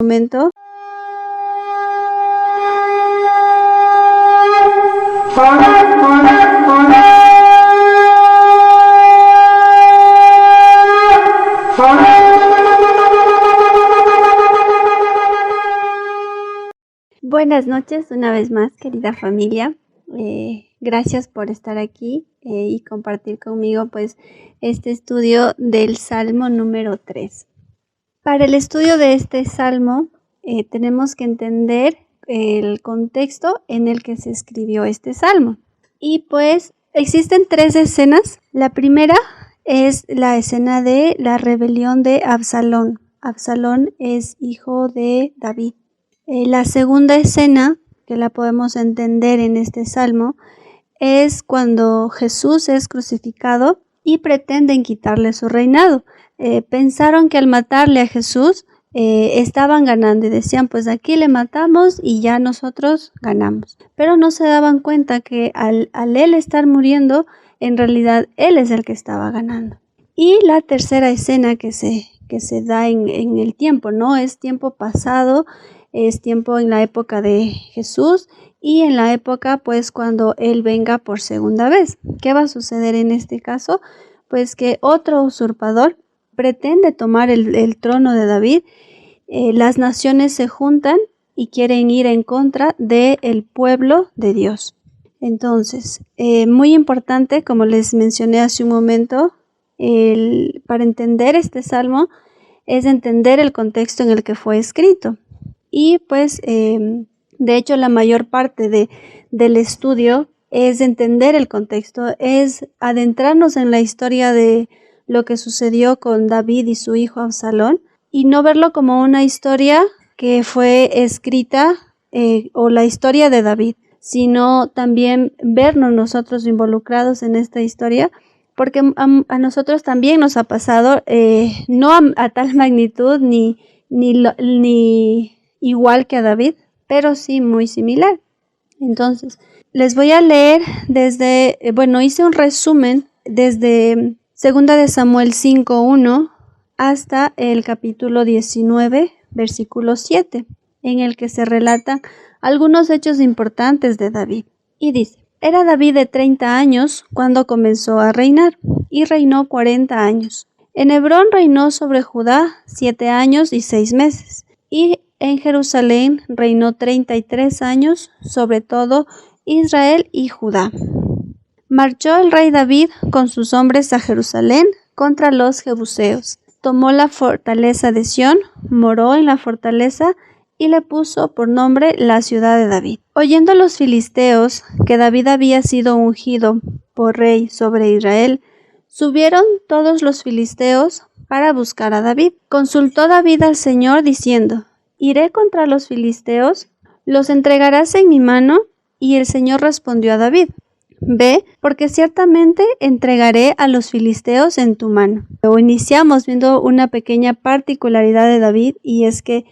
Momento. Buenas noches una vez más, querida familia. Gracias por estar aquí y compartir conmigo pues este estudio del Salmo número 3. Para el estudio de este salmo tenemos que entender el contexto en el que se escribió este salmo. Y pues existen 3 escenas. La primera es la escena de la rebelión de Absalón. Absalón es hijo de David. La segunda escena que la podemos entender en este salmo es cuando Jesús es crucificado y pretenden quitarle su reinado. Pensaron que al matarle a Jesús estaban ganando y decían, pues aquí le matamos y ya nosotros ganamos. Pero no se daban cuenta que al él estar muriendo, en realidad él es el que estaba ganando. Y la tercera escena que se da en el tiempo, ¿no? Es tiempo pasado, es tiempo en la época de Jesús y en la época pues cuando él venga por segunda vez. ¿Qué va a suceder en este caso? Pues que otro usurpador pretende tomar el trono de David. Las naciones se juntan y quieren ir en contra del pueblo de Dios. Entonces, muy importante, como les mencioné hace un momento, para entender este salmo es entender el contexto en el que fue escrito. Y pues, de hecho, la mayor parte del estudio es entender el contexto, es adentrarnos en la historia de lo que sucedió con David y su hijo Absalón y no verlo como una historia que fue escrita o la historia de David, sino también vernos nosotros involucrados en esta historia, porque a nosotros también nos ha pasado, no a tal magnitud ni igual que a David, pero sí muy similar. Entonces, les voy a leer hice un resumen desde 2 de Samuel 5:1 hasta el capítulo 19, versículo 7, en el que se relatan algunos hechos importantes de David. Y dice, era David de 30 años cuando comenzó a reinar, y reinó 40 años. En Hebrón reinó sobre Judá 7 años y 6 meses, y en Jerusalén reinó 33 años sobre todo Israel y Judá. Marchó el rey David con sus hombres a Jerusalén contra los jebuseos. Tomó la fortaleza de Sión, moró en la fortaleza y le puso por nombre la ciudad de David. Oyendo los filisteos que David había sido ungido por rey sobre Israel, subieron todos los filisteos para buscar a David. Consultó David al Señor diciendo, ¿iré contra los filisteos? ¿Los entregarás en mi mano? Y el Señor respondió a David, ve, porque ciertamente entregaré a los filisteos en tu mano. Iniciamos viendo una pequeña particularidad de David y es que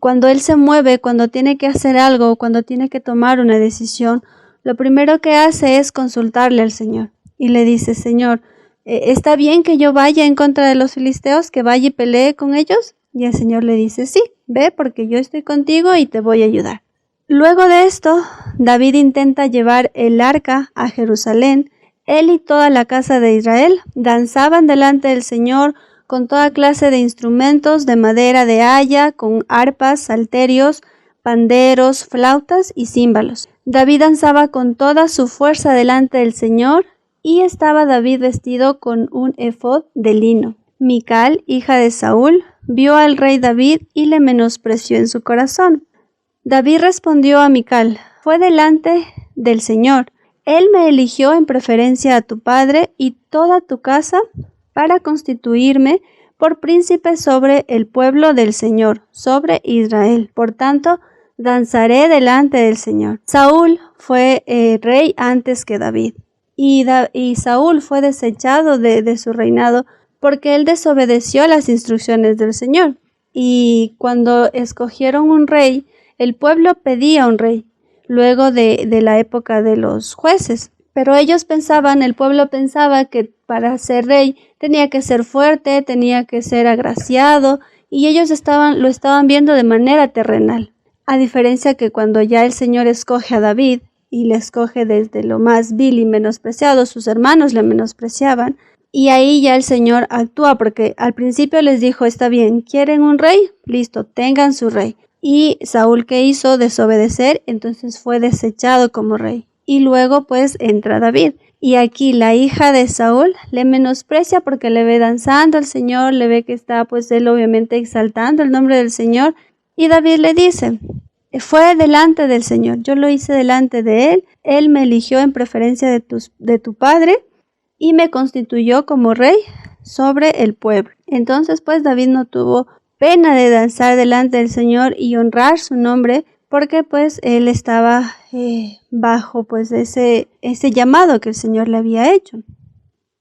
cuando él se mueve, cuando tiene que hacer algo, cuando tiene que tomar una decisión, lo primero que hace es consultarle al Señor y le dice, Señor, ¿está bien que yo vaya en contra de los filisteos, que vaya y pelee con ellos? Y el Señor le dice, sí, ve porque yo estoy contigo y te voy a ayudar. Luego de esto, David intenta llevar el arca a Jerusalén. Él y toda la casa de Israel danzaban delante del Señor con toda clase de instrumentos de madera de haya, con arpas, salterios, panderos, flautas y címbalos. David danzaba con toda su fuerza delante del Señor y estaba David vestido con un efod de lino. Mical, hija de Saúl, vio al rey David y le menospreció en su corazón. David respondió a Mical, fue delante del Señor. Él me eligió en preferencia a tu padre y toda tu casa para constituirme por príncipe sobre el pueblo del Señor, sobre Israel. Por tanto, danzaré delante del Señor. Saúl fue rey antes que David. Y Saúl fue desechado de su reinado porque él desobedeció las instrucciones del Señor. Y cuando escogieron un rey, el pueblo pedía un rey, luego de la época de los jueces. Pero el pueblo pensaba que para ser rey tenía que ser fuerte, tenía que ser agraciado y ellos lo estaban viendo de manera terrenal. A diferencia que cuando ya el Señor escoge a David y le escoge desde lo más vil y menospreciado, sus hermanos le menospreciaban, y ahí ya el Señor actúa, porque al principio les dijo, está bien, ¿quieren un rey? Listo, tengan su rey. Y Saúl, ¿qué hizo? Desobedecer, entonces fue desechado como rey. Y luego pues entra David. Y aquí la hija de Saúl le menosprecia porque le ve danzando al Señor, le ve que está pues él obviamente exaltando el nombre del Señor. Y David le dice, fue delante del Señor, yo lo hice delante de él me eligió en preferencia de tu padre y me constituyó como rey sobre el pueblo. Entonces pues David no tuvo pena de danzar delante del Señor y honrar su nombre, porque pues él estaba bajo pues ese llamado que el Señor le había hecho.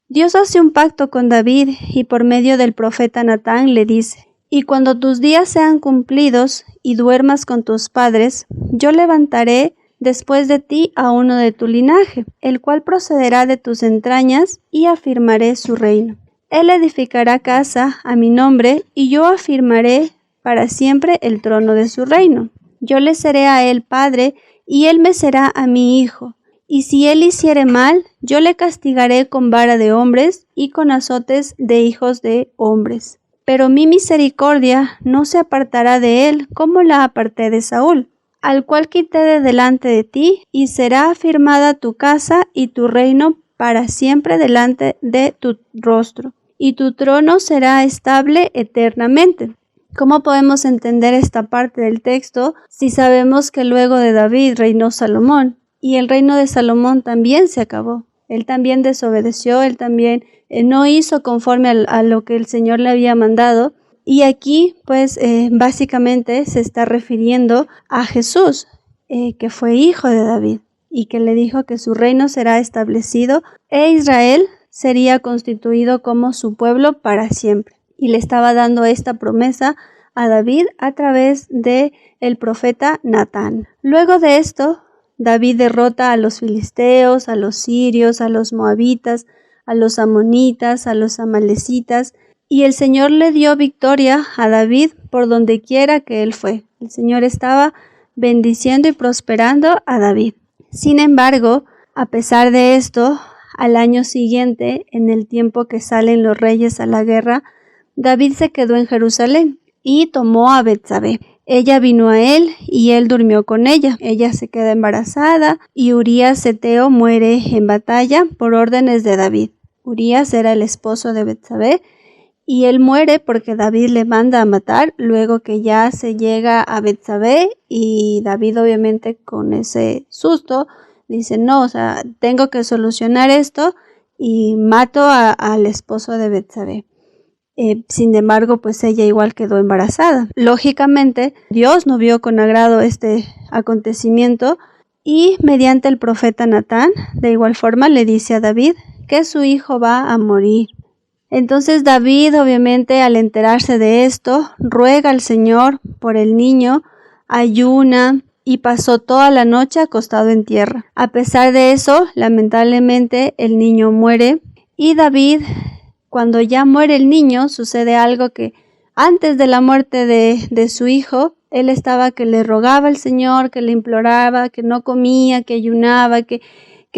Dios hace un pacto con David y por medio del profeta Natán le dice, y cuando tus días sean cumplidos y duermas con tus padres, yo levantaré después de ti a uno de tu linaje, el cual procederá de tus entrañas, y afirmaré su reino. Él edificará casa a mi nombre, y yo afirmaré para siempre el trono de su reino. Yo le seré a él padre, y él me será a mi hijo. Y si él hiciere mal, yo le castigaré con vara de hombres y con azotes de hijos de hombres. Pero mi misericordia no se apartará de él como la aparté de Saúl, al cual quité de delante de ti, y será afirmada tu casa y tu reino para siempre delante de tu rostro, y tu trono será estable eternamente. ¿Cómo podemos entender esta parte del texto si sabemos que luego de David reinó Salomón? Y el reino de Salomón también se acabó. Él también desobedeció, él también no hizo conforme a lo que el Señor le había mandado. Y aquí, pues, básicamente se está refiriendo a Jesús, que fue hijo de David, y que le dijo que su reino será establecido e Israel sería constituido como su pueblo para siempre. Y le estaba dando esta promesa a David a través de el profeta Natán. Luego de esto, David derrota a los filisteos, a los sirios, a los moabitas, a los amonitas, a los amalecitas, y el Señor le dio victoria a David por donde quiera que él fue. El Señor estaba bendiciendo y prosperando a David. Sin embargo, a pesar de esto, al año siguiente, en el tiempo que salen los reyes a la guerra, David se quedó en Jerusalén y tomó a Betsabé. Ella vino a él y él durmió con ella. Ella se queda embarazada y Urías Heteo muere en batalla por órdenes de David. Urías era el esposo de Betsabé y él muere porque David le manda a matar luego que ya se llega a Betsabé, y David obviamente con ese susto dice, no, tengo que solucionar esto, y mato al esposo de Betsabé. Sin embargo, pues ella igual quedó embarazada. Lógicamente, Dios no vio con agrado este acontecimiento y mediante el profeta Natán, de igual forma, le dice a David que su hijo va a morir. Entonces David, obviamente, al enterarse de esto, ruega al Señor por el niño, ayuna y pasó toda la noche acostado en tierra. A pesar de eso, lamentablemente, el niño muere y David, cuando ya muere el niño, sucede algo que antes de la muerte de su hijo, él estaba que le rogaba al Señor, que le imploraba, que no comía, que ayunaba, que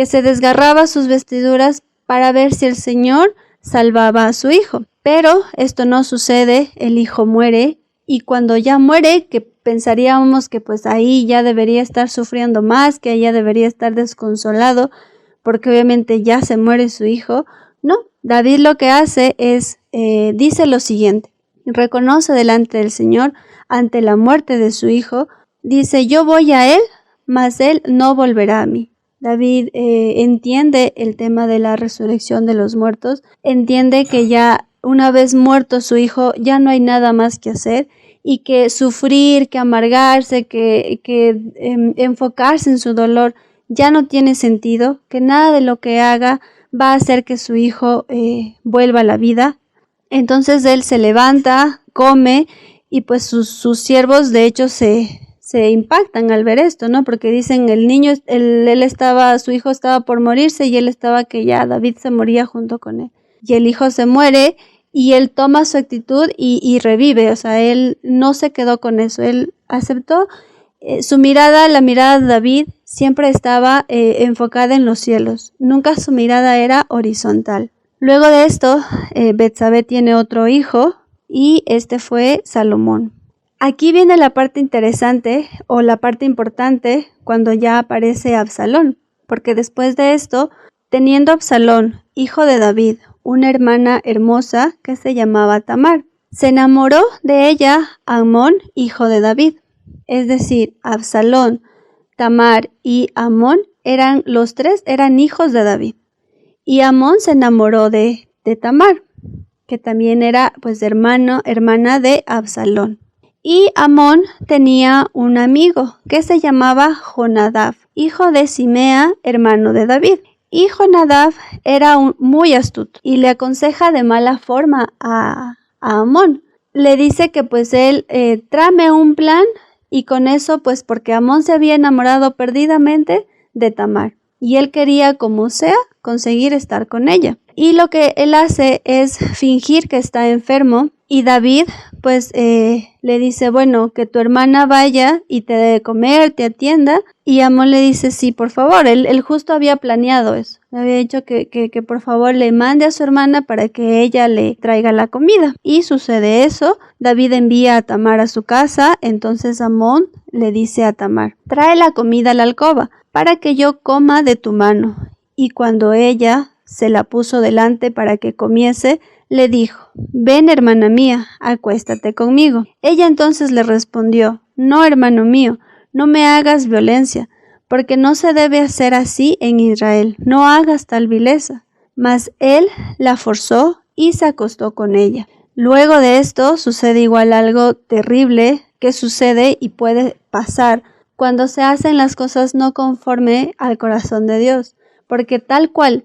se desgarraba sus vestiduras para ver si el Señor salvaba a su hijo. Pero esto no sucede, el hijo muere, y cuando ya muere, que pensaríamos que pues ahí ya debería estar sufriendo más, que ella debería estar desconsolado, porque obviamente ya se muere su hijo. No, David lo que hace es, dice lo siguiente, reconoce delante del Señor ante la muerte de su hijo, dice, yo voy a él, mas él no volverá a mí. David entiende el tema de la resurrección de los muertos, entiende que ya una vez muerto su hijo ya no hay nada más que hacer y que sufrir, que amargarse, que enfocarse en su dolor ya no tiene sentido, que nada de lo que haga va a hacer que su hijo vuelva a la vida. Entonces él se levanta, come y pues sus siervos de hecho se impactan al ver esto, ¿no? Porque dicen el niño, su hijo estaba por morirse y él estaba que ya David se moría junto con él. Y el hijo se muere y él toma su actitud y revive, o sea, él no se quedó con eso, él aceptó. Su mirada, la mirada de David, siempre estaba enfocada en los cielos, nunca su mirada era horizontal. Luego de esto, Betsabé tiene otro hijo y este fue Salomón. Aquí viene la parte interesante o la parte importante cuando ya aparece Absalón, porque después de esto, teniendo Absalón, hijo de David, una hermana hermosa que se llamaba Tamar, se enamoró de ella Amnón, hijo de David. Es decir, Absalón, Tamar y Amnón los tres eran hijos de David. Y Amnón se enamoró de Tamar, que también era pues hermana de Absalón. Y Amnón tenía un amigo que se llamaba Jonadab, hijo de Simea, hermano de David. Y Jonadab era muy astuto y le aconseja de mala forma a Amnón. Le dice que pues él trame un plan y con eso pues porque Amnón se había enamorado perdidamente de Tamar y él quería como sea conseguir estar con ella. Y lo que él hace es fingir que está enfermo y David pues le dice, bueno, que tu hermana vaya y te dé de comer, te atienda. Y Amnón le dice, sí, por favor, él justo había planeado eso. Le había dicho que por favor le mande a su hermana para que ella le traiga la comida. Y sucede eso, David envía a Tamar a su casa, entonces Amnón le dice a Tamar, trae la comida a la alcoba para que yo coma de tu mano. Y cuando ella se la puso delante para que comiese, le dijo, ven hermana mía, acuéstate conmigo. Ella entonces le respondió, no hermano mío, no me hagas violencia, porque no se debe hacer así en Israel, no hagas tal vileza. Mas él la forzó y se acostó con ella. Luego de esto sucede igual algo terrible que sucede y puede pasar cuando se hacen las cosas no conforme al corazón de Dios, porque tal cual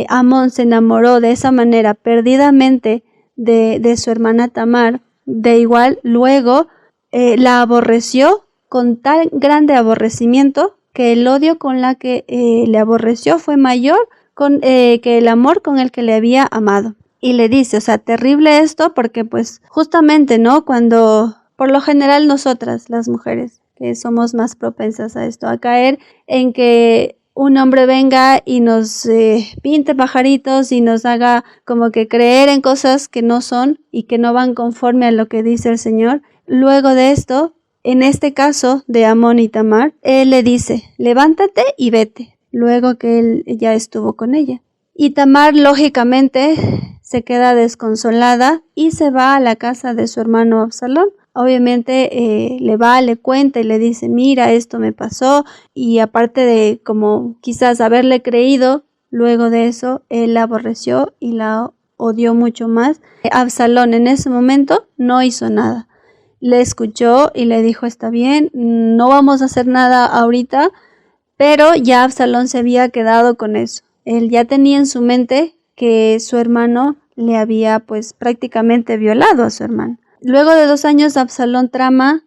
Amnón se enamoró de esa manera perdidamente de su hermana Tamar, de igual luego la aborreció con tan grande aborrecimiento que el odio con la que le aborreció fue mayor que el amor con el que le había amado. Y le dice, o sea, terrible esto porque pues justamente, ¿no? Cuando por lo general nosotras, las mujeres, que somos más propensas a esto, a caer en que un hombre venga y nos pinte pajaritos y nos haga como que creer en cosas que no son y que no van conforme a lo que dice el Señor. Luego de esto, en este caso de Amnón y Tamar, él le dice, levántate y vete, luego que él ya estuvo con ella. Y Tamar, lógicamente, se queda desconsolada y se va a la casa de su hermano Absalón. Obviamente le cuenta y le dice, mira, esto me pasó, y aparte de como quizás haberle creído, luego de eso él la aborreció y la odió mucho más. Absalón en ese momento no hizo nada, le escuchó y le dijo, está bien, no vamos a hacer nada ahorita, pero ya Absalón se había quedado con eso. Él ya tenía en su mente que su hermano le había pues prácticamente violado a su hermano. Luego de 2 años, Absalón trama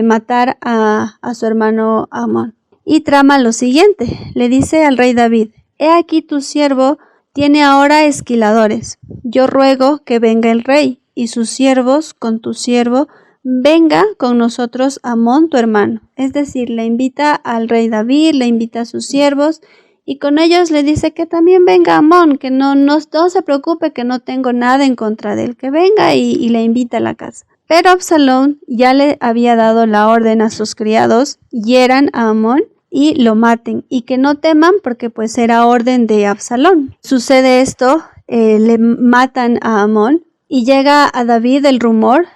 matar a su hermano Amnón. Y trama lo siguiente, le dice al rey David, he aquí tu siervo tiene ahora esquiladores. Yo ruego que venga el rey y sus siervos con tu siervo, venga con nosotros Amnón tu hermano. Es decir, le invita al rey David, le invita a sus siervos y con ellos le dice que también venga Amnón, que no se preocupe, que no tengo nada en contra de él, que venga y le invita a la casa. Pero Absalón ya le había dado la orden a sus criados, hieran a Amnón y lo maten, y que no teman porque pues era orden de Absalón. Sucede esto, le matan a Amnón y llega a David el rumor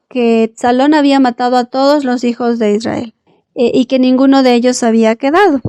que Absalón había matado a todos los hijos de Israel y que ninguno de ellos había quedado.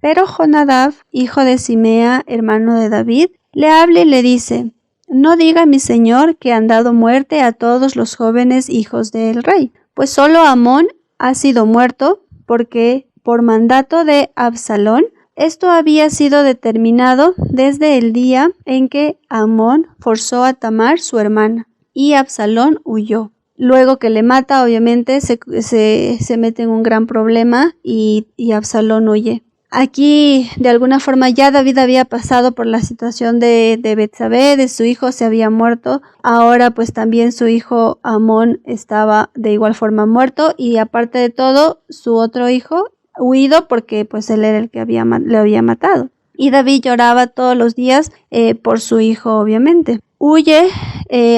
Pero Jonadab, hijo de Simea, hermano de David, le habla y le dice, no diga mi señor que han dado muerte a todos los jóvenes hijos del rey, pues solo Amnón ha sido muerto, porque por mandato de Absalón, esto había sido determinado desde el día en que Amnón forzó a Tamar su hermana, y Absalón huyó. Luego que le mata, obviamente, se mete en un gran problema y Absalón huye. Aquí, de alguna forma, ya David había pasado por la situación de Betsabé, de su hijo se había muerto. Ahora, pues también su hijo Amón estaba de igual forma muerto y aparte de todo, su otro hijo huido porque pues él era el que le había matado. Y David lloraba todos los días por su hijo, obviamente. Huye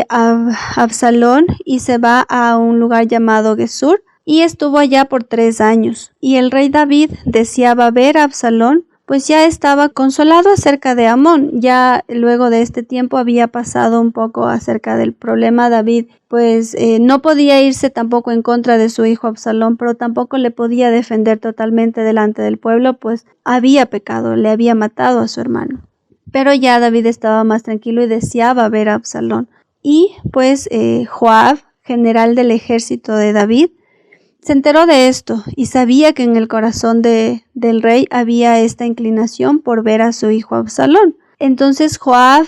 Absalón y se va a un lugar llamado Gesur y estuvo allá por 3 años. Y el rey David deseaba ver a Absalón, pues ya estaba consolado acerca de Amón. Ya luego de este tiempo había pasado un poco acerca del problema. David pues no podía irse tampoco en contra de su hijo Absalón, pero tampoco le podía defender totalmente delante del pueblo, pues había pecado, le había matado a su hermano. Pero ya David estaba más tranquilo y deseaba ver a Absalón. Y pues Joab, general del ejército de David, se enteró de esto y sabía que en el corazón del rey había esta inclinación por ver a su hijo Absalón. Entonces Joab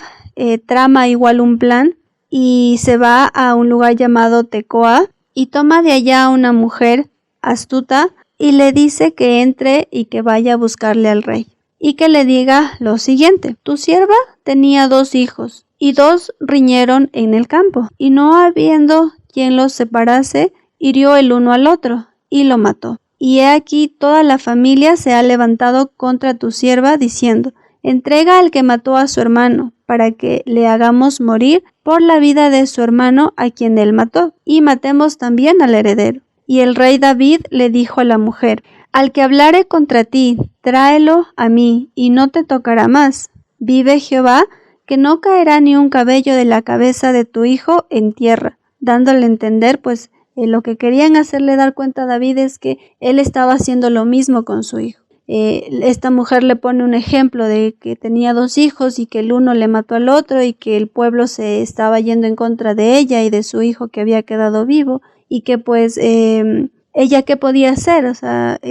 trama igual un plan y se va a un lugar llamado Tecoa y toma de allá a una mujer astuta y le dice que entre y que vaya a buscarle al rey y que le diga lo siguiente: tu sierva tenía 2 hijos y 2 riñeron en el campo y no habiendo quien los separase, hirió el uno al otro y lo mató. Y he aquí toda la familia se ha levantado contra tu sierva diciendo: entrega al que mató a su hermano, para que le hagamos morir por la vida de su hermano a quien él mató, y matemos también al heredero. Y el rey David le dijo a la mujer: al que hablare contra ti, tráelo a mí, y no te tocará más. Vive Jehová, que no caerá ni un cabello de la cabeza de tu hijo en tierra, dándole a entender pues lo que querían hacerle dar cuenta a David es que él estaba haciendo lo mismo con su hijo. Esta mujer le pone un ejemplo de que tenía 2 hijos y que el uno le mató al otro y que el pueblo se estaba yendo en contra de ella y de su hijo que había quedado vivo y que pues ella qué podía hacer. O sea,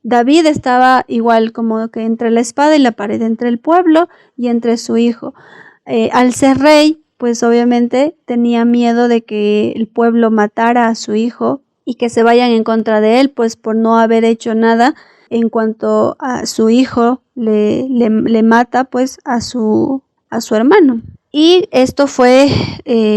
David estaba igual como que entre la espada y la pared, entre el pueblo y entre su hijo. Al ser rey, pues obviamente tenía miedo de que el pueblo matara a su hijo y que se vayan en contra de él, pues por no haber hecho nada en cuanto a su hijo le mata pues a su hermano. Y esto fue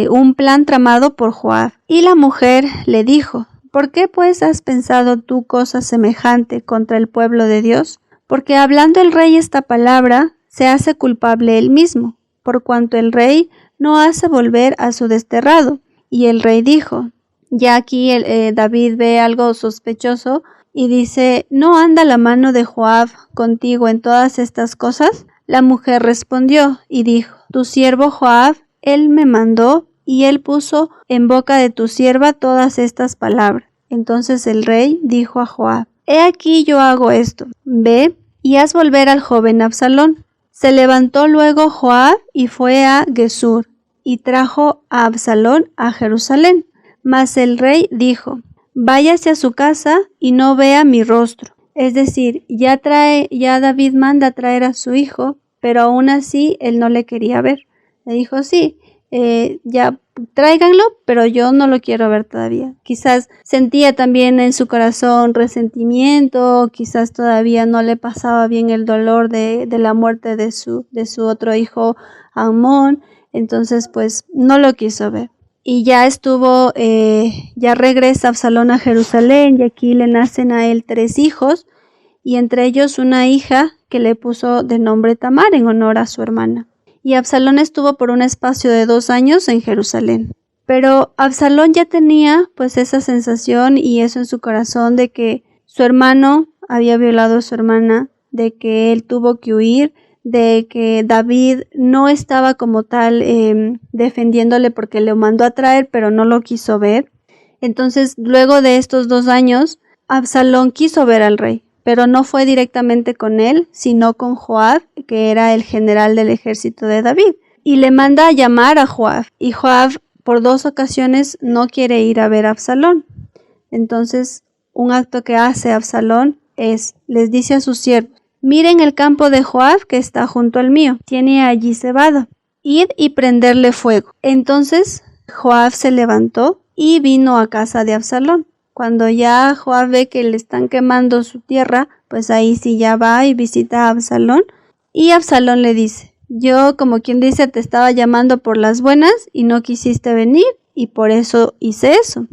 un plan tramado por Joab. Y la mujer le dijo: ¿por qué pues has pensado tú cosa semejante contra el pueblo de Dios? Porque hablando el rey esta palabra, se hace culpable él mismo, por cuanto el rey no hace volver a su desterrado. Y el rey dijo, ya aquí David ve algo sospechoso y dice: ¿no anda la mano de Joab contigo en todas estas cosas? La mujer respondió y dijo: tu siervo Joab, él me mandó y él puso en boca de tu sierva todas estas palabras. Entonces el rey dijo a Joab: he aquí yo hago esto, ve y haz volver al joven Absalón. Se levantó luego Joab y fue a Gesur y trajo a Absalón a Jerusalén. Mas el rey dijo: váyase a su casa y no vea mi rostro. Es decir, ya David manda a traer a su hijo, pero aún así él no le quería ver. Le dijo: sí, ya tráiganlo, pero yo no lo quiero ver todavía. Quizás sentía también en su corazón resentimiento, quizás todavía no le pasaba bien el dolor de la muerte de su otro hijo Amón, entonces pues no lo quiso ver. Y ya ya regresa Absalón a Jerusalén y aquí le nacen a él 3 hijos y entre ellos una hija que le puso de nombre Tamar en honor a su hermana. Y Absalón estuvo por un espacio de 2 años en Jerusalén. Pero Absalón ya tenía pues esa sensación y eso en su corazón de que su hermano había violado a su hermana, de que él tuvo que huir, de que David no estaba como tal defendiéndole porque le mandó a traer, pero no lo quiso ver. Entonces, luego de estos 2 años, Absalón quiso ver al rey, pero no fue directamente con él, sino con Joab, que era el general del ejército de David. Y le manda a llamar a Joab, y Joab por 2 ocasiones no quiere ir a ver a Absalón. Entonces, un acto que hace Absalón les dice a sus siervos: miren el campo de Joab que está junto al mío, tiene allí cebada, id y prenderle fuego. Entonces Joab se levantó y vino a casa de Absalón. Cuando ya Joab ve que le están quemando su tierra, pues ahí sí ya va y visita a Absalón. Y Absalón le dice, yo, como quien dice, te estaba llamando por las buenas y no quisiste venir y por eso hice eso.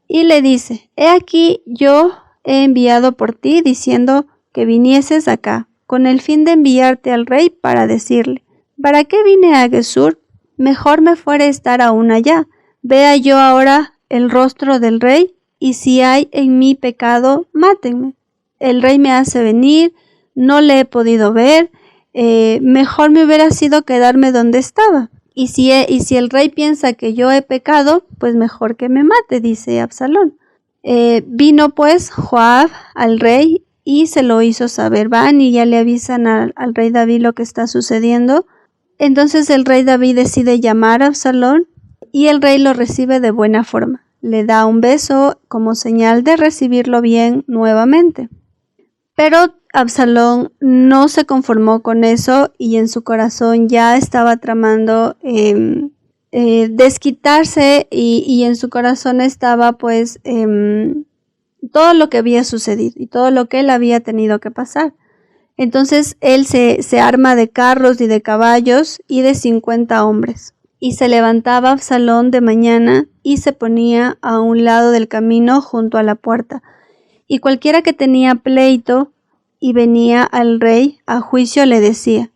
Y le dice, he aquí yo he enviado por ti diciendo que vinieses acá, con el fin de enviarte al rey para decirle, ¿para qué vine a Gesur? Mejor me fuera estar aún allá. Vea yo ahora el rostro del rey, y si hay en mí pecado, mátenme. El rey me hace venir, no le he podido ver, mejor me hubiera sido quedarme donde estaba. Y si el rey piensa que yo he pecado, pues mejor que me mate, dice Absalón. Vino pues Joab al rey y se lo hizo saber. Van y ya le avisan al rey David lo que está sucediendo. Entonces el rey David decide llamar a Absalón y el rey lo recibe de buena forma. Le da un beso como señal de recibirlo bien nuevamente. Pero Absalón no se conformó con eso y en su corazón ya estaba tramando desquitarse y en su corazón estaba pues todo lo que había sucedido y todo lo que él había tenido que pasar. Entonces él se arma de carros y de caballos y de 50 hombres. Y se levantaba Absalón de mañana y se ponía a un lado del camino junto a la puerta. Y cualquiera que tenía pleito y venía al rey a juicio le decía,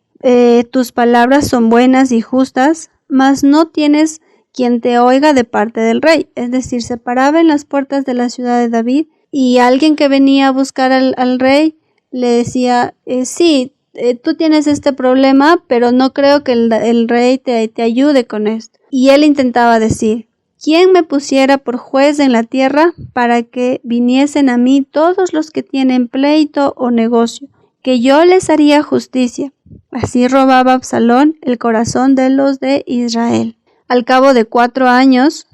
tus palabras son buenas y justas, mas no tienes quien te oiga de parte del rey. Es decir, se paraba en las puertas de la ciudad de David y alguien que venía a buscar al rey le decía, sí, tú tienes este problema, pero no creo que el rey te ayude con esto. Y él intentaba decir, ¿quién me pusiera por juez en la tierra para que viniesen a mí todos los que tienen pleito o negocio, que yo les haría justicia? Así robaba Absalón el corazón de los de Israel. Al cabo de 4 años,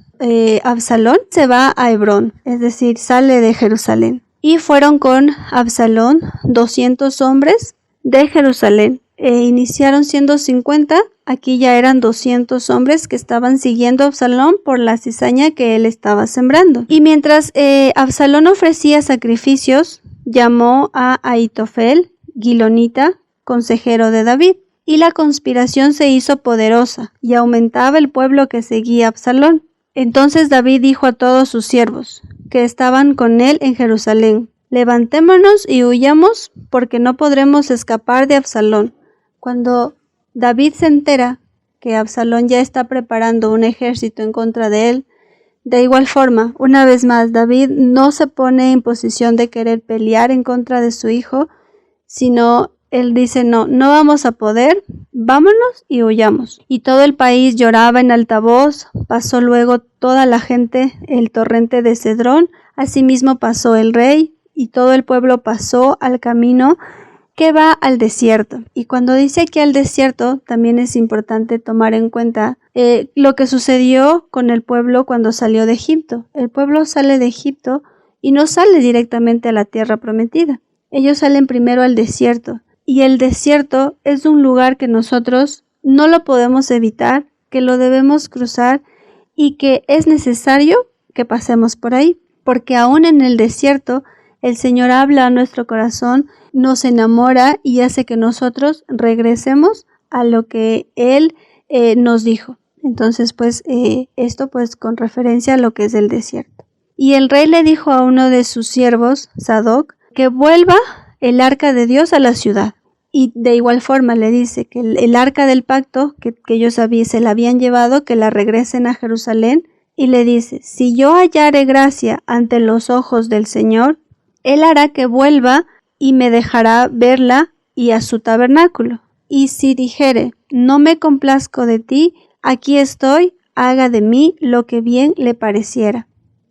Absalón se va a Hebrón, es decir, sale de Jerusalén. Y fueron con Absalón 200 hombres de Jerusalén. Iniciaron siendo 50, aquí ya eran 200 hombres que estaban siguiendo a Absalón por la cizaña que él estaba sembrando. Y mientras Absalón ofrecía sacrificios, llamó a Ahitofel, Gilonita, consejero de David, y la conspiración se hizo poderosa y aumentaba el pueblo que seguía a Absalón. Entonces David dijo a todos sus siervos que estaban con él en Jerusalén, levantémonos y huyamos, porque no podremos escapar de Absalón. Cuando David se entera que Absalón ya está preparando un ejército en contra de él, de igual forma, una vez más, David no se pone en posición de querer pelear en contra de su hijo, sino él dice, no vamos a poder, vámonos y huyamos. Y todo el país lloraba en alta voz, pasó luego toda la gente el torrente de Cedrón, asimismo pasó el rey, y todo el pueblo pasó al camino que va al desierto. Y cuando dice que al desierto, también es importante tomar en cuenta lo que sucedió con el pueblo cuando salió de Egipto. El pueblo sale de Egipto y no sale directamente a la tierra prometida. Ellos salen primero al desierto. Y el desierto es un lugar que nosotros no lo podemos evitar, que lo debemos cruzar y que es necesario que pasemos por ahí. Porque aún en el desierto, el Señor habla a nuestro corazón, nos enamora y hace que nosotros regresemos a lo que Él nos dijo. Entonces, pues, esto pues con referencia a lo que es el desierto. Y el rey le dijo a uno de sus siervos, Sadoc, que vuelva el arca de Dios a la ciudad. Y de igual forma le dice que el arca del pacto que ellos se la habían llevado, que la regresen a Jerusalén. Y le dice, si yo hallare gracia ante los ojos del Señor, Él hará que vuelva y me dejará verla y a su tabernáculo. Y si dijere, no me complazco de ti, aquí estoy, haga de mí lo que bien le pareciera.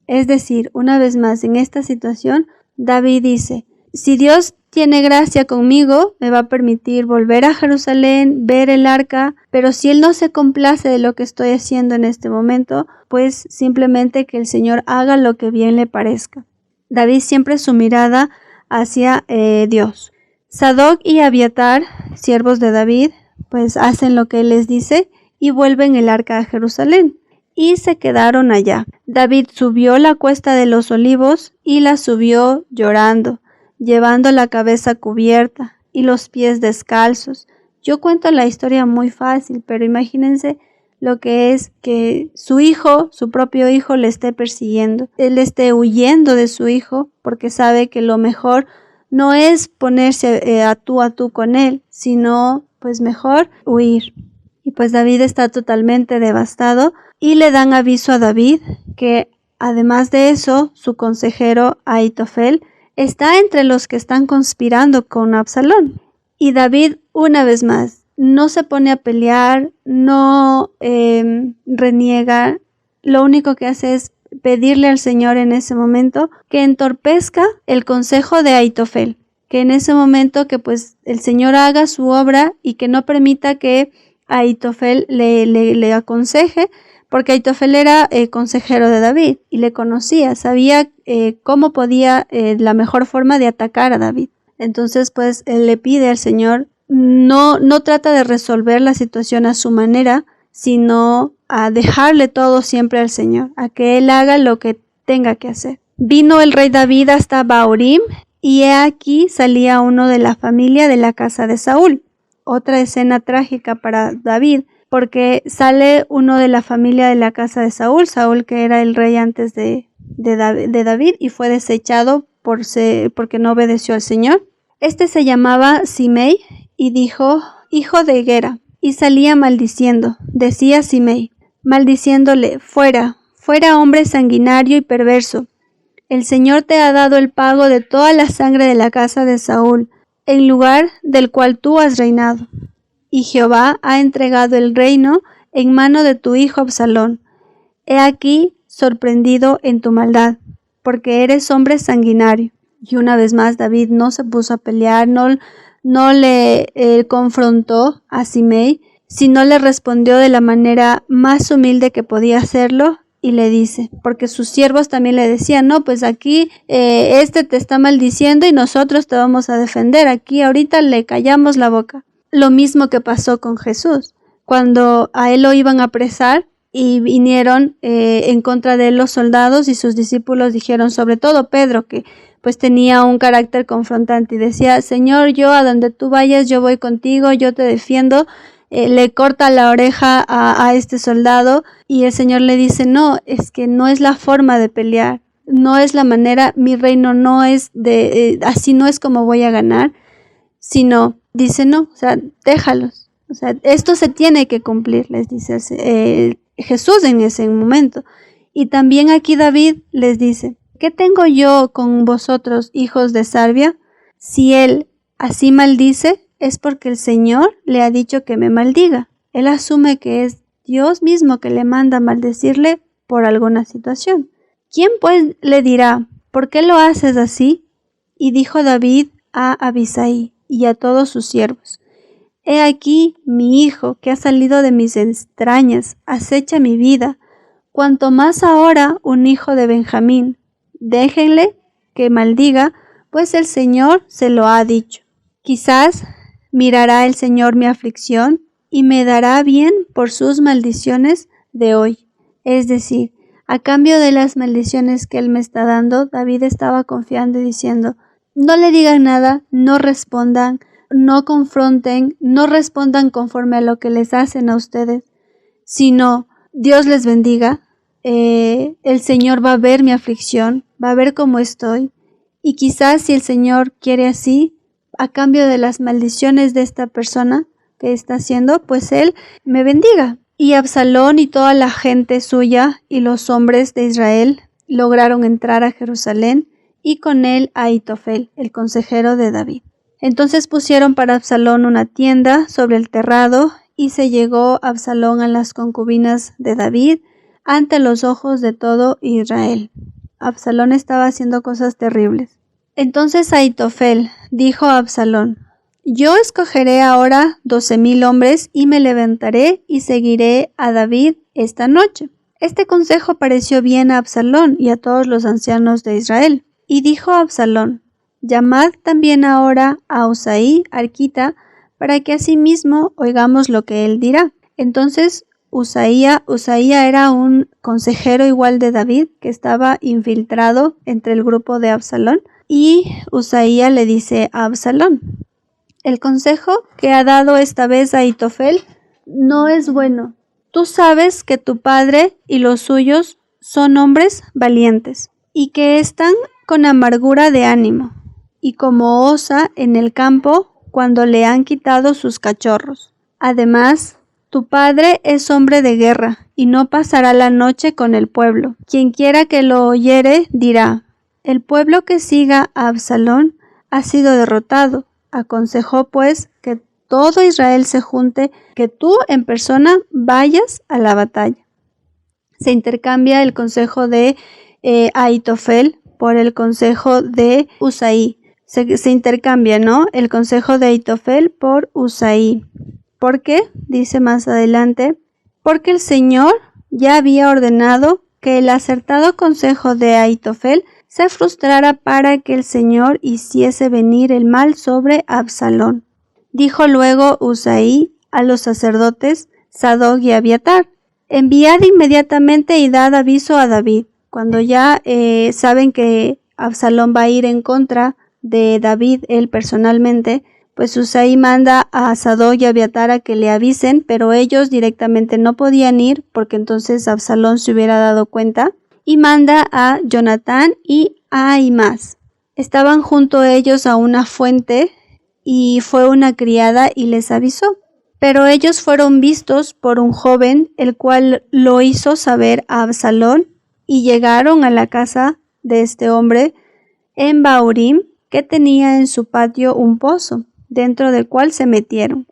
Es decir, una vez más, en esta situación, David dice, si Dios tiene gracia conmigo, me va a permitir volver a Jerusalén, ver el arca, pero si Él no se complace de lo que estoy haciendo en este momento, pues simplemente que el Señor haga lo que bien le parezca. David siempre su mirada hacia Dios. Sadoc y Abiatar, siervos de David, pues hacen lo que Él les dice y vuelven el arca a Jerusalén. Y se quedaron allá. David subió la cuesta de los olivos y la subió llorando. llevando la cabeza cubierta y los pies descalzos. Yo cuento la historia muy fácil, pero imagínense lo que es que su hijo, su propio hijo, le esté persiguiendo. Él esté huyendo de su hijo porque sabe que lo mejor no es ponerse a tú con él, sino pues mejor huir. Y pues David está totalmente devastado y le dan aviso a David que además de eso, su consejero Ahitofel está entre los que están conspirando con Absalón. Y David, una vez más, no se pone a pelear, no reniega, lo único que hace es pedirle al Señor en ese momento que entorpezca el consejo de Ahitofel, que en ese momento que pues el Señor haga su obra y que no permita que Ahitofel le aconseje, porque Ahitofel era consejero de David y le conocía, sabía cómo podía la mejor forma de atacar a David. Entonces pues él le pide al Señor, no trata de resolver la situación a su manera, sino a dejarle todo siempre al Señor, a que Él haga lo que tenga que hacer. Vino el rey David hasta Bahurim, y he aquí salía uno de la familia de la casa de Saúl. Otra escena trágica para David, porque sale uno de la familia de la casa de Saúl, Saúl que era el rey antes de David y fue desechado porque no obedeció al Señor. Este se llamaba Simei y dijo, hijo de Gera, y salía maldiciendo. Decía Simei, maldiciéndole, fuera, fuera hombre sanguinario y perverso. El Señor te ha dado el pago de toda la sangre de la casa de Saúl, en lugar del cual tú has reinado. Y Jehová ha entregado el reino en mano de tu hijo Absalón. He aquí sorprendido en tu maldad, porque eres hombre sanguinario. Y una vez más David no se puso a pelear, no le confrontó a Simei, sino le respondió de la manera más humilde que podía hacerlo y le dice, porque sus siervos también le decían, no, pues aquí este te está maldiciendo y nosotros te vamos a defender, aquí ahorita le callamos la boca. Lo mismo que pasó con Jesús, cuando a él lo iban a apresar y vinieron en contra de él los soldados y sus discípulos dijeron, sobre todo Pedro, que pues tenía un carácter confrontante y decía, Señor, yo a donde tú vayas, yo voy contigo, yo te defiendo. Le corta la oreja a este soldado y el Señor le dice, no, es que no es la forma de pelear, no es la manera, mi reino no es así no es como voy a ganar, sino dice, no, o sea, déjalos, o sea, esto se tiene que cumplir, les dice Jesús en ese momento. Y también aquí David les dice, ¿qué tengo yo con vosotros, hijos de Sarbia? Si él así maldice, es porque el Señor le ha dicho que me maldiga. Él asume que es Dios mismo que le manda maldecirle por alguna situación. ¿Quién pues le dirá, ¿por qué lo haces así? Y dijo David a Abisai y a todos sus siervos, he aquí mi hijo que ha salido de mis entrañas, acecha mi vida, cuanto más ahora un hijo de Benjamín. Déjenle que maldiga, pues el Señor se lo ha dicho. Quizás mirará el Señor mi aflicción y me dará bien por sus maldiciones de hoy. Es decir, a cambio de las maldiciones que Él me está dando, David estaba confiando y diciendo, no le digan nada, no respondan, no confronten, no respondan conforme a lo que les hacen a ustedes, sino Dios les bendiga, el Señor va a ver mi aflicción, va a ver cómo estoy, y quizás si el Señor quiere así, a cambio de las maldiciones de esta persona que está haciendo, pues Él me bendiga. Y Absalón y toda la gente suya y los hombres de Israel lograron entrar a Jerusalén y con él a Ahitofel, el consejero de David. Entonces pusieron para Absalón una tienda sobre el terrado y se llegó Absalón a las concubinas de David ante los ojos de todo Israel. Absalón estaba haciendo cosas terribles. Entonces Ahitofel dijo a Absalón, yo escogeré ahora 12,000 hombres y me levantaré y seguiré a David esta noche. Este consejo pareció bien a Absalón y a todos los ancianos de Israel. Y dijo Absalón, llamad también ahora a Usaí, arquita, para que asimismo oigamos lo que él dirá. Entonces Usaía era un consejero igual de David que estaba infiltrado entre el grupo de Absalón. y Usaía le dice a Absalón: el consejo que ha dado esta vez Ahitofel no es bueno. Tú sabes que tu padre y los suyos son hombres valientes y que están con amargura de ánimo y como osa en el campo cuando le han quitado sus cachorros. Además, tu padre es hombre de guerra y no pasará la noche con el pueblo. Quien quiera que lo oyere dirá: el pueblo que siga a Absalón ha sido derrotado. Aconsejó pues que todo Israel se junte, que tú en persona vayas a la batalla. Se intercambia el consejo de Ahitofel por el consejo de Usaí. Se intercambia, ¿no? El consejo de Ahitofel por Usaí. ¿Por qué? Dice más adelante: porque el Señor ya había ordenado que el acertado consejo de Ahitofel se frustrara para que el Señor hiciese venir el mal sobre Absalón. Dijo luego Usaí a los sacerdotes Sadoc y Abiatar: enviad inmediatamente y dad aviso a David. Cuando ya saben que Absalón va a ir en contra de David, él personalmente, pues Usaí manda a Sadoc y Abiatar a que le avisen, pero ellos directamente no podían ir porque entonces Absalón se hubiera dado cuenta, y manda a Jonatán y a Ahimás. Estaban junto a ellos a una fuente y fue una criada y les avisó. Pero ellos fueron vistos por un joven, el cual lo hizo saber a Absalón, y llegaron a la casa de este hombre en Bahurim, que tenía en su patio un pozo, dentro del cual se metieron.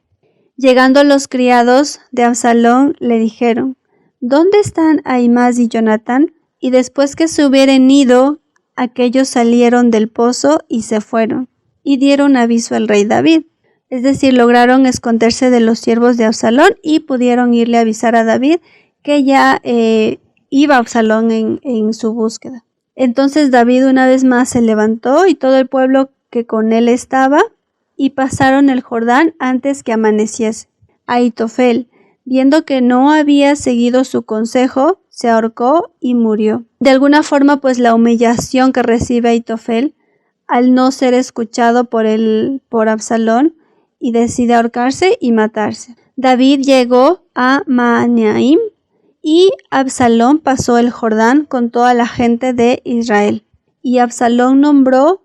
Llegando los criados de Absalón, le dijeron: ¿dónde están Ahimás y Jonatán? Y después que se hubieran ido, aquellos salieron del pozo y se fueron, y dieron aviso al rey David. Es decir, lograron esconderse de los siervos de Absalón y pudieron irle a avisar a David que ya iba Absalón en su búsqueda. Entonces David una vez más se levantó y todo el pueblo que con él estaba, y pasaron el Jordán antes que amaneciese. Ahitofel, viendo que no había seguido su consejo, se ahorcó y murió. De alguna forma, pues la humillación que recibe Ahitofel al no ser escuchado por Absalón, y decide ahorcarse y matarse. David llegó a Mahanaim y Absalón pasó el Jordán con toda la gente de Israel. Y Absalón nombró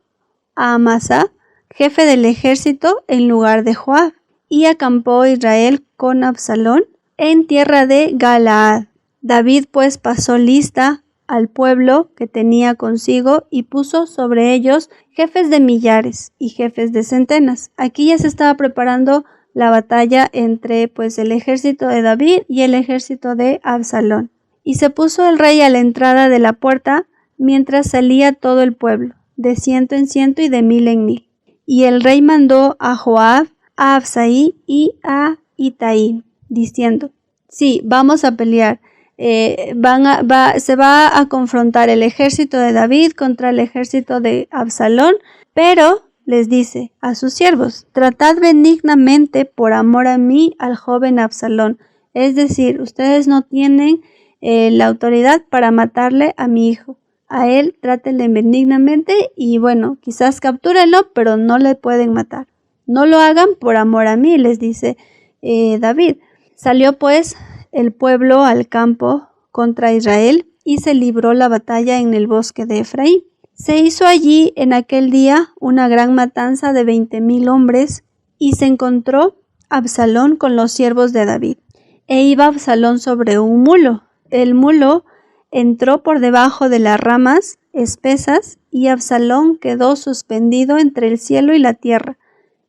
a Amasa jefe del ejército en lugar de Joab, y acampó Israel con Absalón en tierra de Galaad. David pues pasó lista al pueblo que tenía consigo y puso sobre ellos jefes de millares y jefes de centenas. Aquí ya se estaba preparando la batalla entre pues el ejército de David y el ejército de Absalón. Y se puso el rey a la entrada de la puerta mientras salía todo el pueblo, de 100 en 100 y de 1000 en 1000. Y el rey mandó a Joab, a Absai y a Itaí, diciendo: sí, vamos a pelear. Se va a confrontar el ejército de David contra el ejército de Absalón, pero les dice a sus siervos: tratad benignamente por amor a mí al joven Absalón. Es decir, ustedes no tienen la autoridad para matarle a mi hijo. A él trátenle benignamente y bueno, quizás captúrenlo, pero no le pueden matar. No lo hagan por amor a mí, les dice David. Salió pues el pueblo al campo contra Israel y se libró la batalla en el bosque de Efraín. Se hizo allí en aquel día una gran matanza de 20,000 hombres, y se encontró Absalón con los siervos de David. E iba Absalón sobre un mulo. El mulo entró por debajo de las ramas espesas, y Absalón quedó suspendido entre el cielo y la tierra,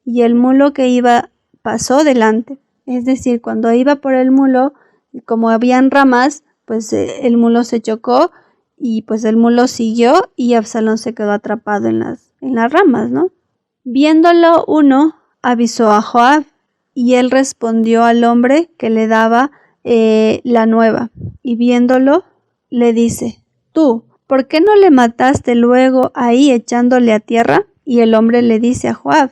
y el mulo que iba pasó delante. Es decir, cuando iba por el mulo, como habían ramas, pues el mulo se chocó y pues el mulo siguió y Absalón se quedó atrapado en las ramas, ¿no? Viéndolo uno, avisó a Joab, y él respondió al hombre que le daba la nueva, y viéndolo le dice: tú, ¿por qué no le mataste luego ahí echándole a tierra? Y el hombre le dice a Joab: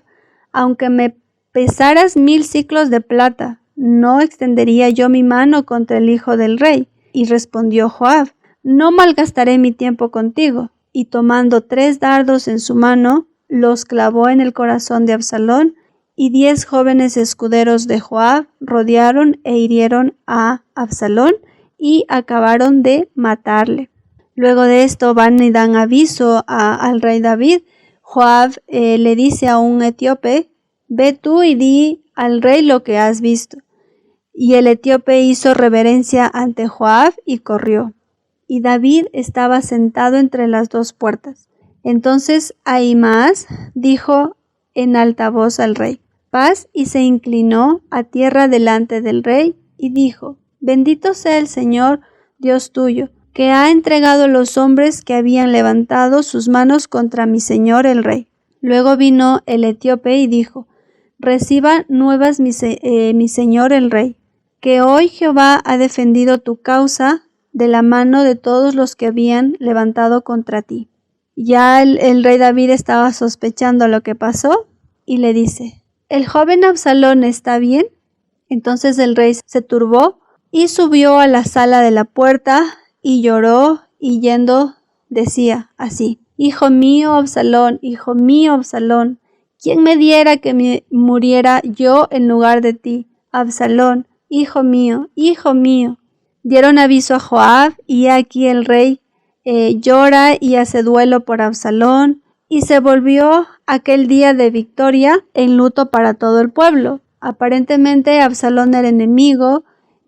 aunque me pesaras 1000 siclos de plata, no extendería yo mi mano contra el hijo del rey. Y respondió Joab: no malgastaré mi tiempo contigo. y tomando 3 dardos en su mano, los clavó en el corazón de Absalón, y 10 jóvenes escuderos de Joab rodearon e hirieron a Absalón y acabaron de matarle. Luego de esto van y dan aviso al rey David. Joab le dice a un etíope: ve tú y di al rey lo que has visto. Y el etíope hizo reverencia ante Joab y corrió. Y David estaba sentado entre las 2 puertas. Entonces Ahimaas dijo en alta voz al rey: paz, y se inclinó a tierra delante del rey y dijo: bendito sea el Señor, Dios tuyo, que ha entregado los hombres que habían levantado sus manos contra mi señor el rey. Luego vino el etíope y dijo: reciba nuevas mi señor el rey, que hoy Jehová ha defendido tu causa de la mano de todos los que habían levantado contra ti. Ya el rey David estaba sospechando lo que pasó y le dice: ¿el joven Absalón está bien? Entonces el rey se turbó y subió a la sala de la puerta y lloró, y yendo decía así: hijo mío Absalón, ¿quién me diera que me muriera yo en lugar de ti? Absalón, hijo mío, hijo mío. Dieron aviso a Joab, y aquí el rey llora y hace duelo por Absalón, y se volvió aquel día de victoria en luto para todo el pueblo. Aparentemente Absalón era enemigo,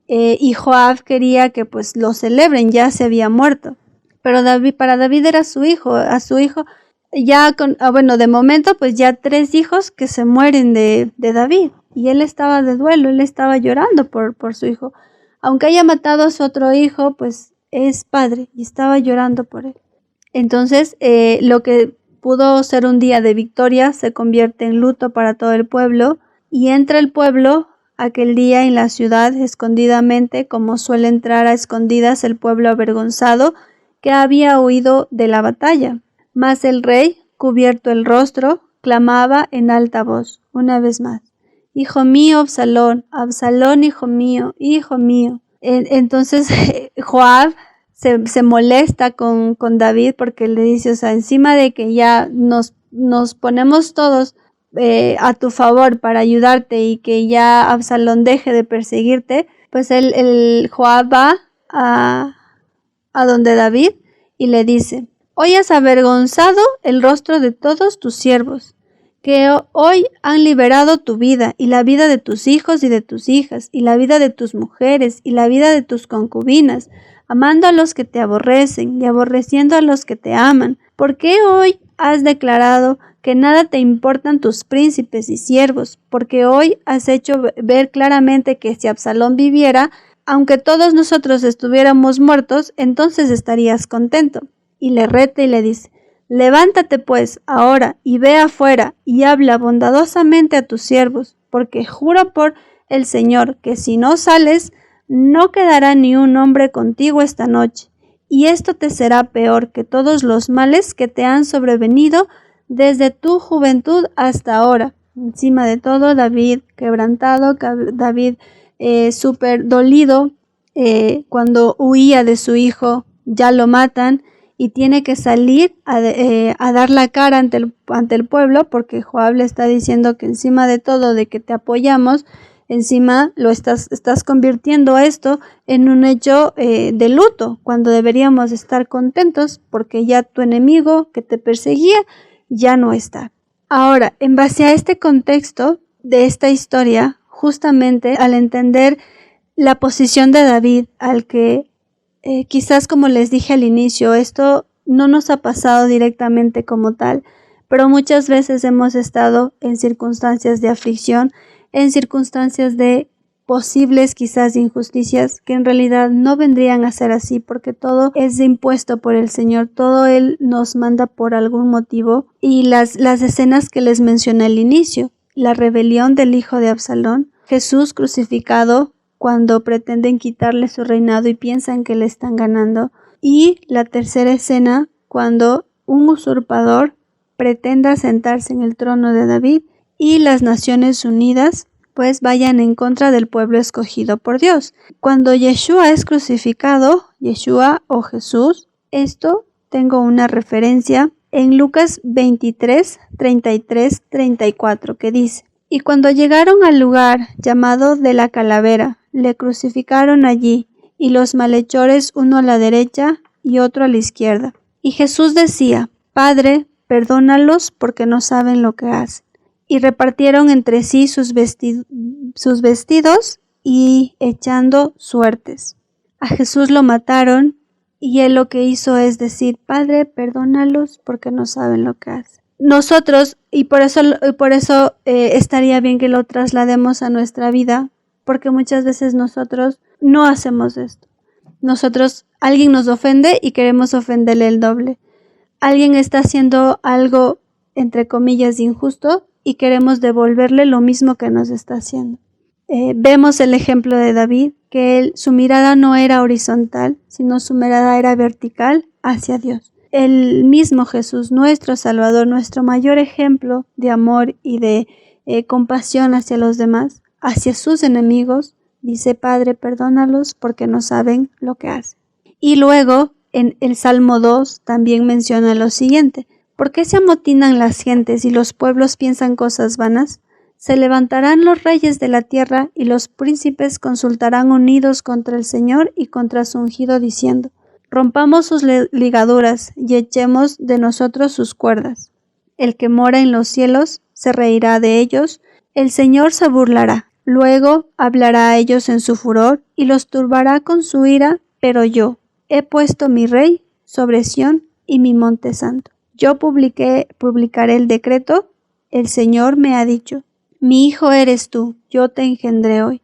y Joab quería que pues lo celebren, ya se había muerto. Pero para David era su hijo, ya de momento pues ya 3 hijos que se mueren de David, y él estaba de duelo, él estaba llorando por su hijo. Aunque haya matado a su otro hijo, pues es padre y estaba llorando por él. Entonces, lo que pudo ser un día de victoria se convierte en luto para todo el pueblo, y entra el pueblo aquel día en la ciudad escondidamente, como suele entrar a escondidas el pueblo avergonzado que había huido de la batalla. Mas el rey, cubierto el rostro, clamaba en alta voz una vez más: hijo mío Absalón, Absalón, hijo mío, hijo mío. Entonces Joab se molesta con David, porque le dice, o sea, encima de que ya nos ponemos todos a tu favor para ayudarte y que ya Absalón deje de perseguirte, pues el Joab va a donde David y le dice: hoy has avergonzado el rostro de todos tus siervos, que hoy han liberado tu vida y la vida de tus hijos y de tus hijas, y la vida de tus mujeres y la vida de tus concubinas, amando a los que te aborrecen y aborreciendo a los que te aman. ¿Por qué hoy has declarado que nada te importan tus príncipes y siervos? Porque hoy has hecho ver claramente que si Absalón viviera, aunque todos nosotros estuviéramos muertos, entonces estarías contento. Y le reta y le dice: levántate pues ahora y ve afuera y habla bondadosamente a tus siervos, porque juro por el Señor que si no sales, no quedará ni un hombre contigo esta noche, y esto te será peor que todos los males que te han sobrevenido desde tu juventud hasta ahora. Encima de todo, David quebrantado, David súper dolido, cuando huía de su hijo, ya lo matan, y tiene que salir a dar la cara ante el pueblo, porque Joab le está diciendo que encima de todo de que te apoyamos, encima lo estás convirtiendo esto en un hecho de luto, cuando deberíamos estar contentos porque ya tu enemigo que te perseguía ya no está. Ahora, en base a este contexto de esta historia, justamente al entender la posición de David, al que quizás, como les dije al inicio, esto no nos ha pasado directamente como tal, pero muchas veces hemos estado en circunstancias de aflicción, en circunstancias de posibles quizás injusticias que en realidad no vendrían a ser así, porque todo es impuesto por el Señor, todo Él nos manda por algún motivo. Y las escenas que les mencioné al inicio, la rebelión del hijo de Absalón, Jesús crucificado cuando pretenden quitarle su reinado y piensan que le están ganando, y la tercera escena cuando un usurpador pretenda sentarse en el trono de David y las Naciones Unidas pues vayan en contra del pueblo escogido por Dios. Cuando Yeshua es crucificado, Yeshua o Jesús, esto tengo una referencia en Lucas 23, 33, 34, que dice: Y cuando llegaron al lugar llamado de la calavera, le crucificaron allí, y los malhechores uno a la derecha y otro a la izquierda. Y Jesús decía: Padre, perdónalos porque no saben lo que hacen. Y repartieron entre sí sus vestidos y echando suertes. A Jesús lo mataron y él lo que hizo es decir: Padre, perdónalos porque no saben lo que hacen. Nosotros, y por eso estaría bien que lo traslademos a nuestra vida, porque muchas veces nosotros no hacemos esto. Alguien nos ofende y queremos ofenderle el doble. Alguien está haciendo algo, entre comillas, injusto y queremos devolverle lo mismo que nos está haciendo. Vemos el ejemplo de David, que su mirada no era horizontal, sino su mirada era vertical hacia Dios. El mismo Jesús, nuestro Salvador, nuestro mayor ejemplo de amor y de compasión hacia los demás, hacia sus enemigos, dice: Padre, perdónalos porque no saben lo que hacen. Y luego, en el Salmo 2 también menciona lo siguiente: ¿Por qué se amotinan las gentes y los pueblos piensan cosas vanas? Se levantarán los reyes de la tierra y los príncipes consultarán unidos contra el Señor y contra su ungido, diciendo: Rompamos sus ligaduras y echemos de nosotros sus cuerdas. El que mora en los cielos se reirá de ellos, el Señor se burlará. Luego hablará a ellos en su furor y los turbará con su ira, pero yo he puesto mi rey sobre Sión y mi monte santo. Yo publicaré el decreto, el Señor me ha dicho: Mi hijo eres tú, yo te engendré hoy.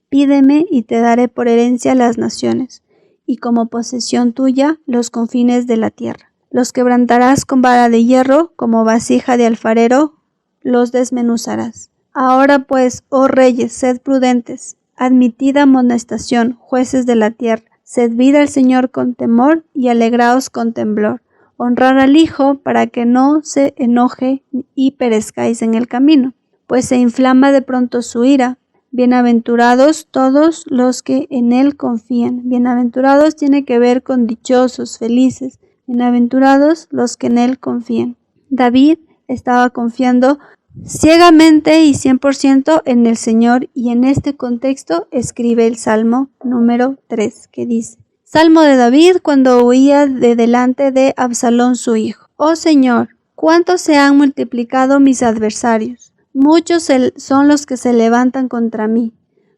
Pídeme y te daré por herencia las naciones, y como posesión tuya los confines de la tierra. Los quebrantarás con vara de hierro, como vasija de alfarero, los desmenuzarás. Ahora pues, oh reyes, sed prudentes, admitid amonestación, jueces de la tierra, servid al Señor con temor y alegraos con temblor. Honrar al Hijo para que no se enoje y perezcáis en el camino, pues se inflama de pronto su ira. Bienaventurados todos los que en él confían. Bienaventurados tiene que ver con dichosos, felices. Bienaventurados los que en él confían. David estaba confiando ciegamente y 100% en el Señor, y en este contexto escribe el Salmo número 3, que dice: Salmo de David cuando huía de delante de Absalón su hijo. Oh Señor, cuántos se han multiplicado mis adversarios. Muchos son los que se levantan contra mí.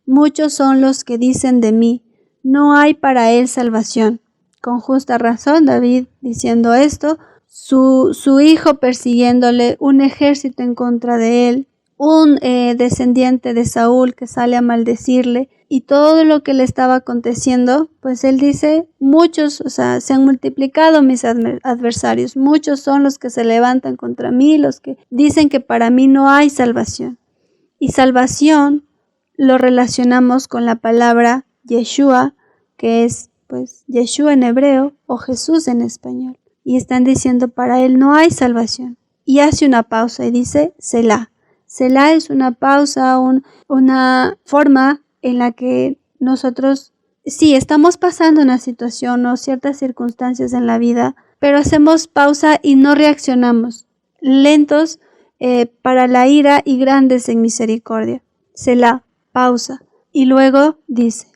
Muchos son los que dicen de mí: no hay para él salvación. Con justa razón David diciendo esto, su hijo persiguiéndole, un ejército en contra de él, un descendiente de Saúl que sale a maldecirle, y todo lo que le estaba aconteciendo, pues él dice: muchos, se han multiplicado mis adversarios, muchos son los que se levantan contra mí, los que dicen que para mí no hay salvación. Y salvación lo relacionamos con la palabra Yeshua, que es pues Yeshua en hebreo o Jesús en español. Y están diciendo: para él no hay salvación. Y hace una pausa y dice Selah. Selah es una pausa, una forma en la que nosotros sí estamos pasando una situación o ciertas circunstancias en la vida, pero hacemos pausa y no reaccionamos, lentos para la ira y grandes en misericordia. Selah, pausa. Y luego dice: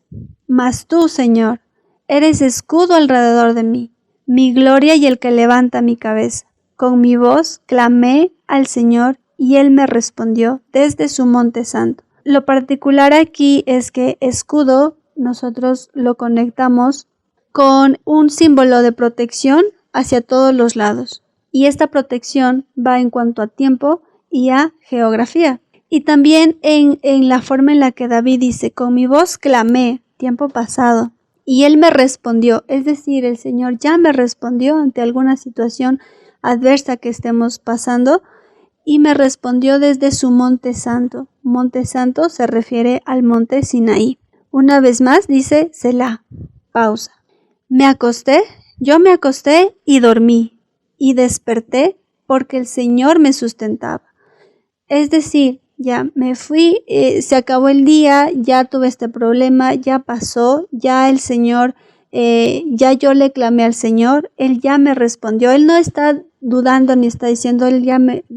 Mas tú, Señor, eres escudo alrededor de mí, mi gloria y el que levanta mi cabeza. Con mi voz clamé al Señor y Él me respondió desde su monte santo. Lo particular aquí es que escudo nosotros lo conectamos con un símbolo de protección hacia todos los lados. Y esta protección va en cuanto a tiempo y a geografía. Y también en la forma en la que David dice: con mi voz clamé, tiempo pasado, y Él me respondió. Es decir, el Señor ya me respondió ante alguna situación adversa que estemos pasando, y me respondió desde su monte santo. Monte santo se refiere al monte Sinaí. Una vez más dice Selah, pausa. Yo me acosté y dormí, y desperté porque el Señor me sustentaba. Es decir, ya me fui, se acabó el día, ya tuve este problema, ya pasó, ya el Señor ya yo le clamé al Señor, Él ya me respondió. Él no está dudando ni está diciendo,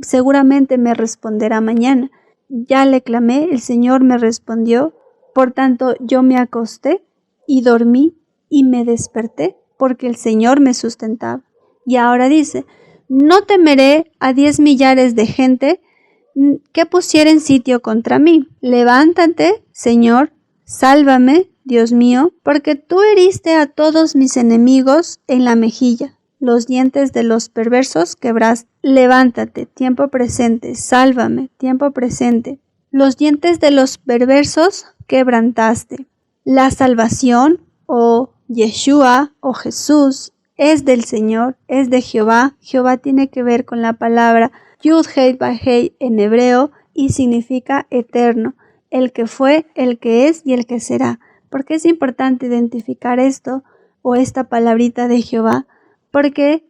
seguramente me responderá mañana. Ya le clamé, el Señor me respondió. Por tanto, yo me acosté y dormí y me desperté porque el Señor me sustentaba. Y ahora dice, no temeré a 10 millares de gente que pusieren sitio contra mí. Levántate, Señor, sálvame, Dios mío, porque tú heriste a todos mis enemigos en la mejilla. Los dientes de los perversos quebraste. Levántate, tiempo presente, sálvame, tiempo presente. Los dientes de los perversos quebrantaste. La salvación, o Yeshua, o Jesús, es del Señor, es de Jehová. Jehová tiene que ver con la palabra Yud-Hei-Vah-Hei en hebreo y significa eterno, el que fue, el que es y el que será. ¿Por qué es importante identificar esto o esta palabrita de Jehová? Porque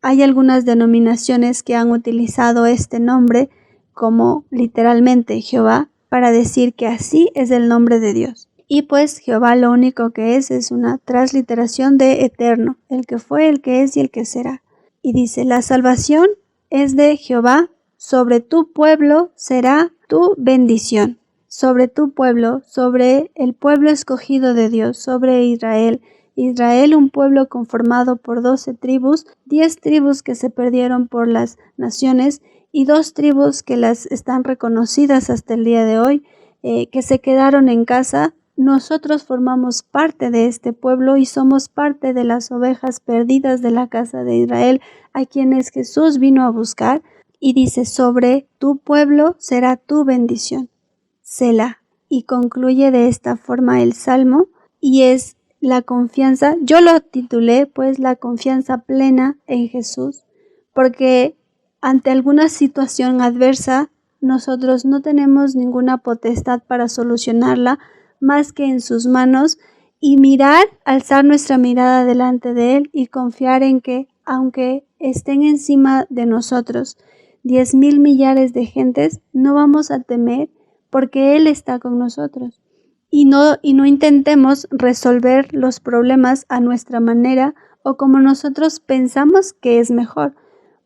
hay algunas denominaciones que han utilizado este nombre como literalmente Jehová para decir que así es el nombre de Dios. Y pues Jehová lo único que es una transliteración de eterno, el que fue, el que es y el que será. Y dice, la salvación es de Jehová, sobre tu pueblo será tu bendición. Sobre tu pueblo, sobre el pueblo escogido de Dios, sobre Israel. Israel, un pueblo conformado por 12 tribus, 10 tribus que se perdieron por las naciones y 2 tribus que las están reconocidas hasta el día de hoy, que se quedaron en casa. Nosotros formamos parte de este pueblo y somos parte de las ovejas perdidas de la casa de Israel, a quienes Jesús vino a buscar. Y dice, sobre tu pueblo será tu bendición. Selah. Y concluye de esta forma el Salmo, y es la confianza, yo lo titulé pues la confianza plena en Jesús, porque ante alguna situación adversa nosotros no tenemos ninguna potestad para solucionarla más que en sus manos, y alzar nuestra mirada delante de Él y confiar en que aunque estén encima de nosotros 10,000 millares de gentes, no vamos a temer porque Él está con nosotros. Y no intentemos resolver los problemas a nuestra manera o como nosotros pensamos que es mejor,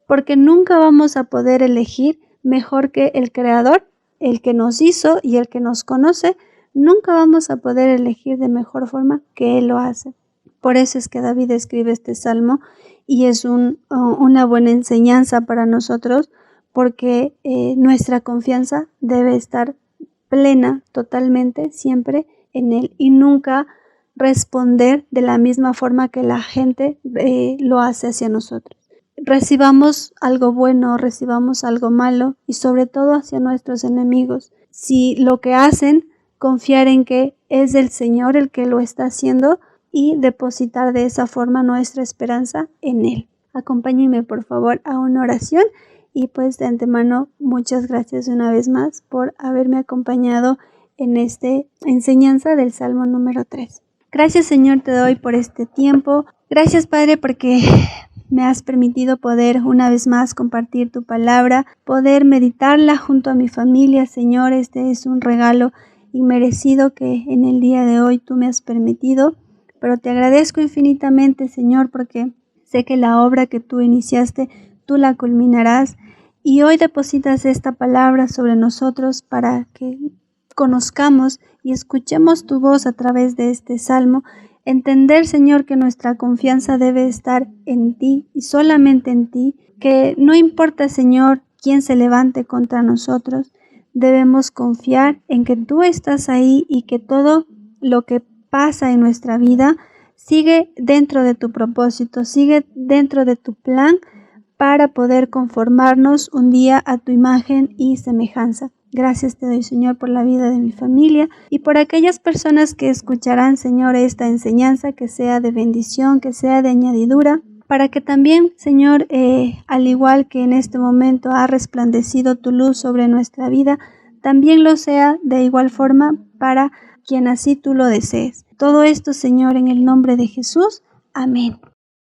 porque nunca vamos a poder elegir mejor que el Creador, el que nos hizo y el que nos conoce. Nunca vamos a poder elegir de mejor forma que Él lo hace. Por eso es que David escribe este salmo y es una buena enseñanza para nosotros, porque nuestra confianza debe estar plena, totalmente, siempre en Él y nunca responder de la misma forma que la gente lo hace hacia nosotros. Recibamos algo bueno, recibamos algo malo y sobre todo hacia nuestros enemigos. Si lo que hacen, confiar en que es el Señor el que lo está haciendo y depositar de esa forma nuestra esperanza en Él. Acompáñenme por favor a una oración. Y pues de antemano, muchas gracias una vez más por haberme acompañado en esta enseñanza del Salmo número 3. Gracias Señor te doy por este tiempo. Gracias Padre porque me has permitido poder una vez más compartir tu palabra, poder meditarla junto a mi familia. Señor, este es un regalo inmerecido que en el día de hoy tú me has permitido. Pero te agradezco infinitamente Señor porque sé que la obra que tú iniciaste tú la culminarás, y hoy depositas esta palabra sobre nosotros para que conozcamos y escuchemos tu voz a través de este salmo. Entender, Señor, que nuestra confianza debe estar en ti y solamente en ti, que no importa, Señor, quién se levante contra nosotros, debemos confiar en que tú estás ahí y que todo lo que pasa en nuestra vida sigue dentro de tu propósito, sigue dentro de tu plan, para poder conformarnos un día a tu imagen y semejanza. Gracias te doy, Señor, por la vida de mi familia y por aquellas personas que escucharán, Señor, esta enseñanza, que sea de bendición, que sea de añadidura, para que también, Señor, al igual que en este momento ha resplandecido tu luz sobre nuestra vida, también lo sea de igual forma para quien así tú lo desees. Todo esto, Señor, en el nombre de Jesús. Amén.